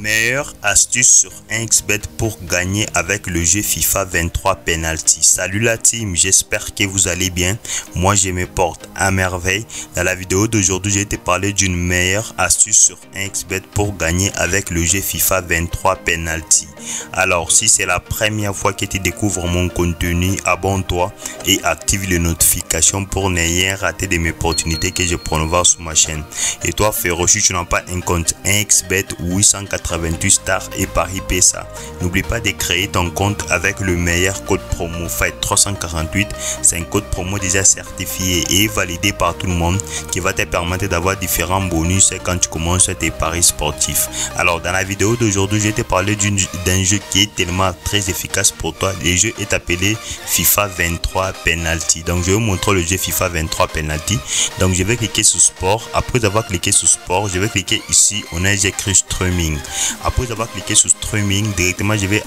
Meilleure astuce sur 1xBet pour gagner avec le jeu FIFA 23 Penalty. Salut la team, j'espère que vous allez bien. Moi je me porte à merveille. Dans la vidéo d'aujourd'hui, je vais te parler d'une meilleure astuce sur 1xBet pour gagner avec le jeu FIFA 23 Penalty. Alors si c'est la première fois que tu découvres mon contenu, abonne-toi et active les notifications pour ne rien rater de mes opportunités que je promouvois sur ma chaîne. Et toi frérot, si tu n'as pas un compte 1xBet 888 stars et Paris PSA, n'oublie pas de créer ton compte avec le meilleur code promo Fight 348. C'est un code promo déjà certifié et validé par tout le monde qui va te permettre d'avoir différents bonus quand tu commences tes paris sportifs. Alors dans la vidéo d'aujourd'hui, je vais te parler d'un jeu qui est tellement très efficace pour toi. Le jeu est appelé FIFA 23 Penalty. Donc je vais vous montrer le jeu FIFA 23 Penalty. Donc je vais cliquer sur sport. Après avoir cliqué sur sport, je vais cliquer ici, on a écrit streaming. Après avoir cliqué sur streaming, directement je vais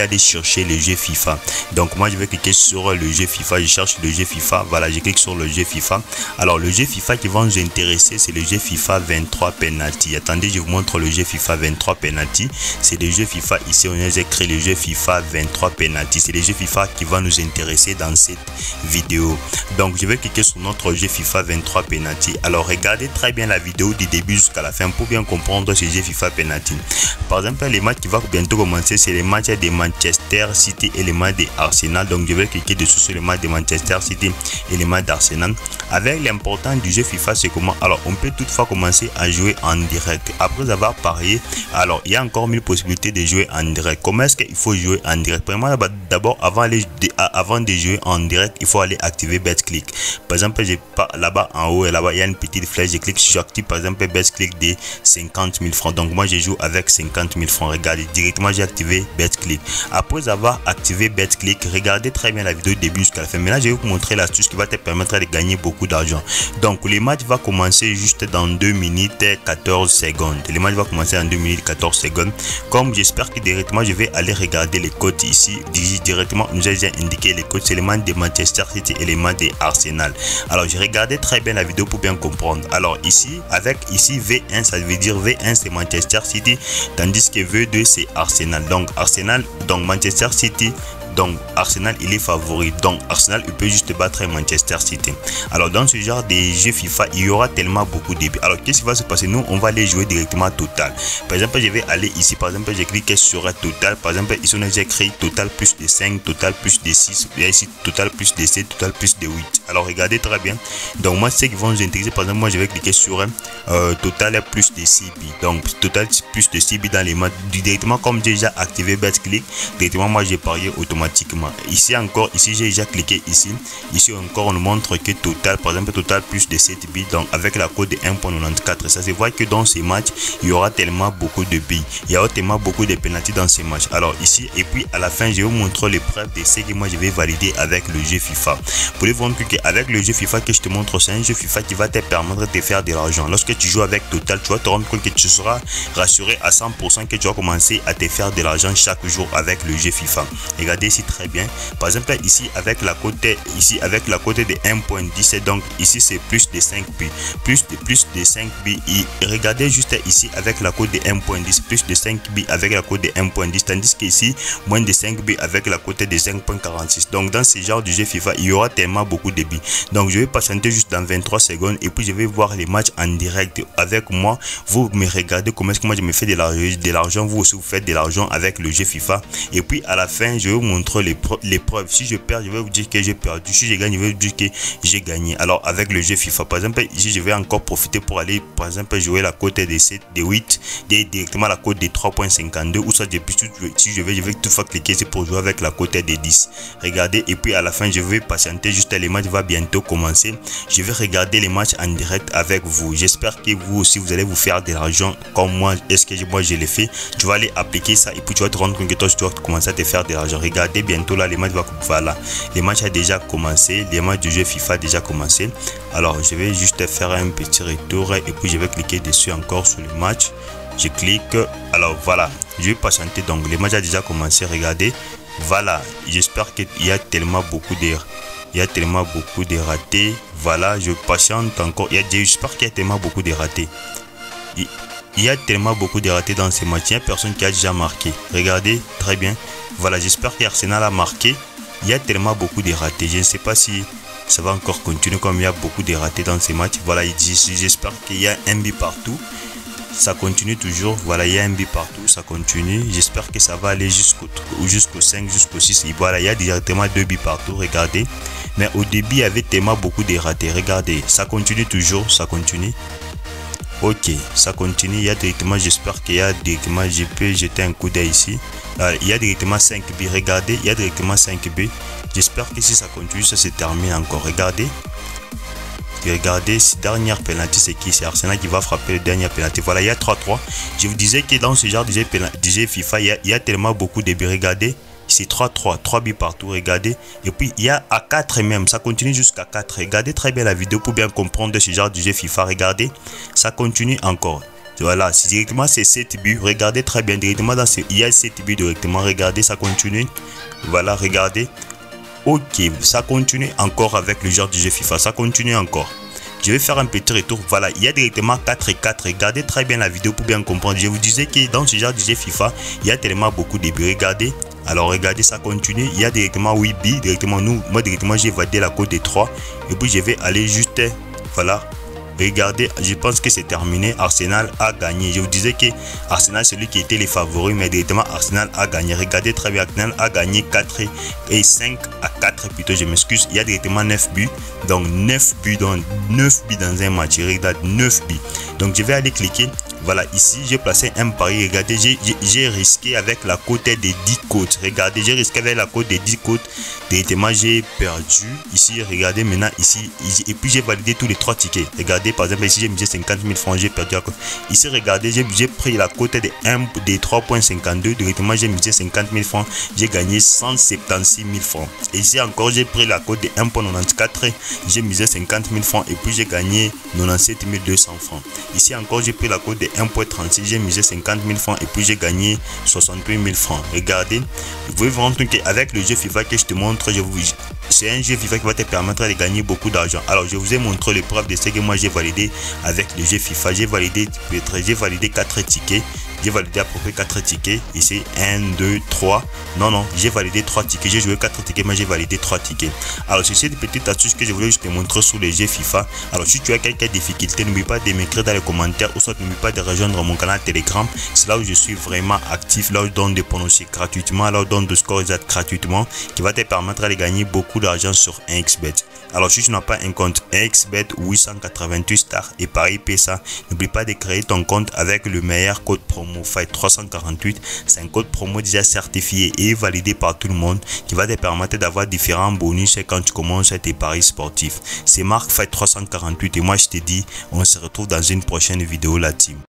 aller chercher le jeu FIFA. Donc moi je vais cliquer sur le jeu FIFA, je cherche le jeu FIFA. Voilà, je clique sur le jeu FIFA. Alors le jeu FIFA qui va nous intéresser, c'est le jeu FIFA 23 Penalty. Attendez, je vous montre le jeu FIFA 23 Penalty. C'est le jeu FIFA, ici on a écrit le jeu FIFA 23 Penalty. C'est le jeu FIFA qui va nous intéresser dans cette vidéo. Donc je vais cliquer sur notre jeu FIFA 23 Penalty. Alors regardez très bien la vidéo du début jusqu'à la fin pour bien comprendre ce jeu FIFA Penalty. Par exemple, les matchs qui vont bientôt commencer, c'est les matchs de Manchester City et les matchs de Arsenal. Donc je vais cliquer dessus sur les matchs de Manchester City et les matchs d'Arsenal. Avec l'important du jeu FIFA, c'est comment? Alors on peut toutefois commencer à jouer en direct. Après avoir parié, alors il y a encore 1000 possibilités de jouer en direct. Comment est-ce qu'il faut jouer en direct? Premièrement, d'abord avant de jouer en direct, il faut aller activer BetClick. Par exemple, là-bas en haut et là-bas il y a une petite flèche, je clique, j'active par exemple BetClick de 50 000 francs. Donc moi je joue avec 50 000 francs. Regardez, directement j'ai activé BetClick. Après avoir activé BetClick, regardez très bien la vidéo du début jusqu'à la fin. Maintenant je vais vous montrer l'astuce qui va te permettre de gagner beaucoup d'argent. Donc le match va commencer juste dans 2 minutes 14 secondes. Le match va commencer en 2 minutes 14 secondes. Comme j'espère que directement je vais aller regarder les codes ici. Directement nous a déjà indiqué les codes, c'est les matchs de Manchester City et les matchs de Arsenal. Alors j'ai regardé très bien la vidéo pour bien comprendre. Alors ici avec ici V1, ça veut dire V1 c'est Manchester City, tandis que V2 c'est Arsenal. Donc Arsenal, donc Manchester City, donc Arsenal il est favori. Donc Arsenal il peut juste battre Manchester City. Alors dans ce genre de jeu FIFA, il y aura tellement beaucoup de buts. Alors qu'est-ce qui va se passer? Nous on va aller jouer directement total. Par exemple je vais aller ici, par exemple je clique sur total. Par exemple ici on a écrit total plus de 5, total plus de 6, il y a ici total plus de 7, total plus de 8. Alors regardez très bien. Donc moi c'est qui vont nous intéresser. Par exemple moi je vais cliquer sur total plus de 6 buts. Donc total plus de 6 buts dans les matchs. Directement comme j'ai déjà activé BetClick, directement moi j'ai parié automatiquement. Ici encore, ici j'ai déjà cliqué ici encore on nous montre que total, par exemple total plus de 7 buts, donc avec la cote de 1.94. ça se voit que dans ces matchs il y aura tellement beaucoup de buts, il y aura tellement beaucoup de pénalty dans ces matchs. Alors ici et puis à la fin je vais vous montrer les preuves de ce que moi je vais valider avec le jeu FIFA. Vous pouvez voir que avec le jeu FIFA que je te montre, c'est un jeu FIFA qui va te permettre de te faire de l'argent. Lorsque tu joues avec total, tu vas te rendre compte que tu seras rassuré à 100% que tu vas commencer à te faire de l'argent chaque jour avec le jeu FIFA. Regardez ici très bien. Par exemple ici avec la cote de 1.17, donc ici c'est plus de 5 buts, plus de 5 buts. Et regardez juste ici avec la cote de 1.10, plus de 5 buts avec la cote de 1.10, tandis qu'ici moins de 5 buts avec la cote de 5.46. donc dans ce genre de jeu FIFA il y aura tellement beaucoup de buts. Donc je vais patienter juste dans 23 secondes et puis je vais voir les matchs en direct avec moi. Vous me regardez comment est-ce que moi je me fais de l'argent, vous aussi vous faites de l'argent avec le jeu FIFA. Et puis à la fin je vais vous montrer les preuves. Si je perds, je vais vous dire que j'ai perdu. Si je gagne, je vais vous dire que j'ai gagné. Alors avec le jeu FIFA, par exemple ici je vais encore profiter pour aller par exemple jouer la cote de 7, de 8, directement la cote de 3.52, ou soit depuis si je vais toutefois cliquer ici pour jouer avec la cote de 10. Regardez, et puis à la fin je vais patienter juste, les matchs va bientôt commencer. Je vais regarder les matchs en direct avec vous. J'espère que vous aussi vous allez vous faire de l'argent comme moi. Est-ce que moi je l'ai fait? Tu vas aller appliquer ça et puis tu vas te rendre compte que toi tu vas commencer à te faire de l'argent. Regardez bientôt là les matchs voilà, les matchs a déjà commencé, les matchs du jeu FIFA a déjà commencé. Alors je vais juste faire un petit retour et puis je vais cliquer dessus encore sur le match. Je clique, alors voilà, je vais patienter. Donc les matchs a déjà commencé. Regardez, voilà, j'espère qu'il y a tellement beaucoup de ratés. Voilà, je patiente encore. J'espère qu'il y a tellement beaucoup de ratés. il y a tellement beaucoup de ratés dans ces matchs. Il n'y a personne qui a déjà marqué. Regardez très bien. Voilà, j'espère qu'Arsenal a marqué. Il y a tellement beaucoup de ratés. Je ne sais pas si ça va encore continuer comme il y a beaucoup de ratés dans ces matchs. Voilà, j'espère qu'il y a un but partout. Ça continue toujours. Voilà, il y a un but partout. Ça continue. J'espère que ça va aller jusqu'au 5, jusqu'au 6. Et voilà, il y a directement 2 buts partout. Regardez. Mais au début, il y avait tellement beaucoup de ratés. Regardez, ça continue toujours. Ça continue. Ok, ça continue. Il y a directement, j'espère qu'il y a directement, je peux jeter un coup d'œil ici. Il y a directement 5 buts. Regardez, il y a directement 5 buts. J'espère que si ça continue, ça se termine encore. Regardez. Regardez, dernière penalty, c'est qui? C'est Arsenal qui va frapper le dernier penalty. Voilà, il y a 3-3. Je vous disais que dans ce genre de jeu FIFA, il y a tellement beaucoup de buts. Regardez, c'est 3-3, 3 buts partout. Regardez. Et puis, il y a à 4 même. Ça continue jusqu'à 4. Regardez très bien la vidéo pour bien comprendre ce genre de jeu FIFA. Regardez, ça continue encore. Voilà, directement c'est 7 buts. Regardez très bien, directement dans il y a 7 buts directement. Regardez, ça continue. Voilà, regardez. Ok, ça continue encore avec le genre de jeu FIFA. Ça continue encore. Je vais faire un petit retour. Voilà, il y a directement 4 et 4. Regardez très bien la vidéo pour bien comprendre. Je vous disais que dans ce genre de jeu FIFA, il y a tellement beaucoup de buts. Regardez. Alors regardez, ça continue. Il y a directement 8 buts. Directement, moi directement, j'ai validé la cote de 3. Et puis je vais aller juste. Voilà. Regardez, je pense que c'est terminé. Arsenal a gagné. Je vous disais que Arsenal, c'est lui qui était les favoris, mais directement Arsenal a gagné. Regardez très bien, Arsenal a gagné 4 et 5 à 4 plutôt, je m'excuse. Il y a directement 9 buts. Donc 9 buts, dans un match. Regarde, 9 buts. Donc je vais aller cliquer. Voilà, ici j'ai placé un pari. Regardez, j'ai risqué avec la cote des 10 côtes. Regardez, j'ai risqué avec la cote des 10 côtes. Directement, j'ai perdu. Ici, regardez maintenant ici. Et puis j'ai validé tous les 3 tickets. Regardez, par exemple, ici j'ai mis 50 000 francs. J'ai perdu la cote. Ici, regardez, j'ai pris la cote des 3.52. Directement, j'ai mis 50 000 francs. J'ai gagné 176 000 francs. Et ici encore, j'ai pris la cote de 1.94. J'ai misé 50 000 francs. Et puis j'ai gagné 97 200 francs. Ici encore, j'ai pris la cote de 1.36, j'ai misé 50 000 francs et puis j'ai gagné 68 000 francs. Regardez, vous pouvez voir qu'avec le jeu FIFA que je te montre, c'est un jeu FIFA qui va te permettre de gagner beaucoup d'argent. Alors je vous ai montré l'épreuve de ce que moi j'ai validé avec le jeu FIFA. J'ai validé 4 tickets. J'ai validé à peu près 4 tickets. Ici 1, 2, 3. Non, j'ai validé 3 tickets. J'ai joué 4 tickets, mais j'ai validé 3 tickets. Alors c'est cette petite astuce que je voulais juste te montrer sur les jeux FIFA. Alors si tu as quelques difficultés, n'oublie pas de m'écrire dans les commentaires ou soit n'oublie pas de rejoindre mon canal Telegram. C'est là où je suis vraiment actif, là où je donne des pronostics gratuitement, là où je donne des scores exacts gratuitement qui va te permettre de gagner beaucoup d'argent sur 1xBet. Alors si tu n'as pas un compte 1xBet 888 stars et Paris PSA, n'oublie pas de créer ton compte avec le meilleur code promo Fight 348. C'est un code promo déjà certifié et validé par tout le monde qui va te permettre d'avoir différents bonus quand tu commences tes paris sportifs. C'est Marc Fight 348 et moi je te dis on se retrouve dans une prochaine vidéo la team.